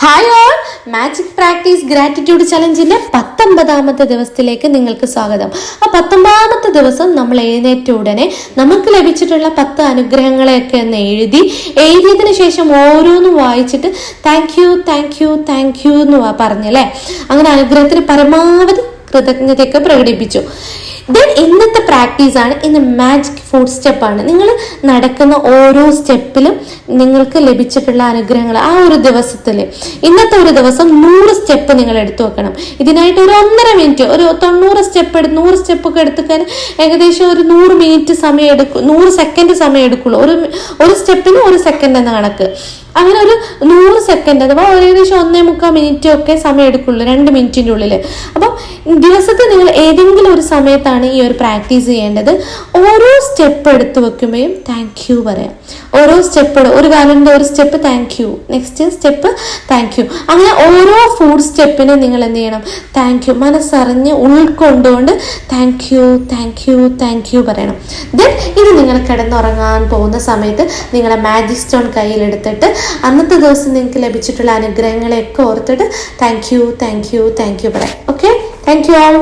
Hi all, magic practice gratitude ചലഞ്ചിന്റെ 19ാമത്തെ ദിവസത്തിലേക്ക് നിങ്ങൾക്ക് സ്വാഗതം. ആ 19ാമത്തെ ദിവസം നമ്മൾ എഴുന്നേറ്റ ഉടനെ നമുക്ക് ലഭിച്ചിട്ടുള്ള 10 അനുഗ്രഹങ്ങളെയൊക്കെ ഒന്ന് എഴുതിയതിനു ശേഷം ഓരോന്നും വായിച്ചിട്ട് താങ്ക് യു എന്ന് പറഞ്ഞല്ലേ. അങ്ങനെ അനുഗ്രഹത്തിന് പരമാവധി കൃതജ്ഞതയൊക്കെ പ്രകടിപ്പിച്ചു. ദെൻ ഇന്നത്തെ പ്രാക്ടീസാണ്, ഇന്ന് മാജിക് 4 സ്റ്റെപ്പാണ്. നിങ്ങൾ നടക്കുന്ന ഓരോ സ്റ്റെപ്പിലും നിങ്ങൾക്ക് ലഭിച്ചിട്ടുള്ള അനുഗ്രഹങ്ങൾ ആ ഒരു ദിവസത്തിൽ ഇന്നത്തെ ഒരു ദിവസം 100 സ്റ്റെപ്പ് നിങ്ങൾ എടുത്തു വെക്കണം. ഇതിനായിട്ട് ഒരു 1.5 മിനിറ്റ്, ഒരു 100 സ്റ്റെപ്പൊക്കെ എടുത്തുക്കാൻ ഏകദേശം ഒരു 100 മിനിറ്റ് സമയം എടുക്കും, 100 സെക്കൻഡ് സമയം എടുക്കുള്ളൂ. ഒരു സ്റ്റെപ്പിന് 1 സെക്കൻഡ് എന്ന കണക്ക്. അങ്ങനെ ഒരു 100 സെക്കൻഡ് അഥവാ ഏകദേശം 1.25 മിനിറ്റ് ഒക്കെ സമയം എടുക്കുള്ളൂ, 2 മിനിറ്റിൻ്റെ ഉള്ളിൽ. അപ്പം ദിവസത്തിൽ നിങ്ങൾ ഏതെങ്കിലും ഒരു സമയത്താണ് ഈ ഒരു പ്രാക്ടീസ് ചെയ്യേണ്ടത്. ഓരോ സ്റ്റെപ്പ് എടുത്തു വെക്കുമ്പോഴും താങ്ക് യു പറയാം. ഓരോ സ്റ്റെപ്പ്, ഒരു കാലിൻ്റെ ഒരു step thank you, next step thank you. അങ്ങനെ ഓരോ ഫുഡ് സ്റ്റെപ്പിനും നിങ്ങൾ എന്ത് ചെയ്യണം, താങ്ക് യു മനസ്സറിഞ്ഞ് ഉൾക്കൊണ്ടുകൊണ്ട് താങ്ക് യു പറയണം. ദെൻ ഇത് നിങ്ങൾ കിടന്നുറങ്ങാൻ പോകുന്ന സമയത്ത് നിങ്ങളെ മാജിക് സ്റ്റോൺ കയ്യിലെടുത്തിട്ട് അന്നത്തെ ദിവസം നിങ്ങൾക്ക് ലഭിച്ചിട്ടുള്ള അനുഗ്രഹങ്ങളെയൊക്കെ ഓർത്തിട്ട് താങ്ക് യു പറയാം. Okay, thank you all.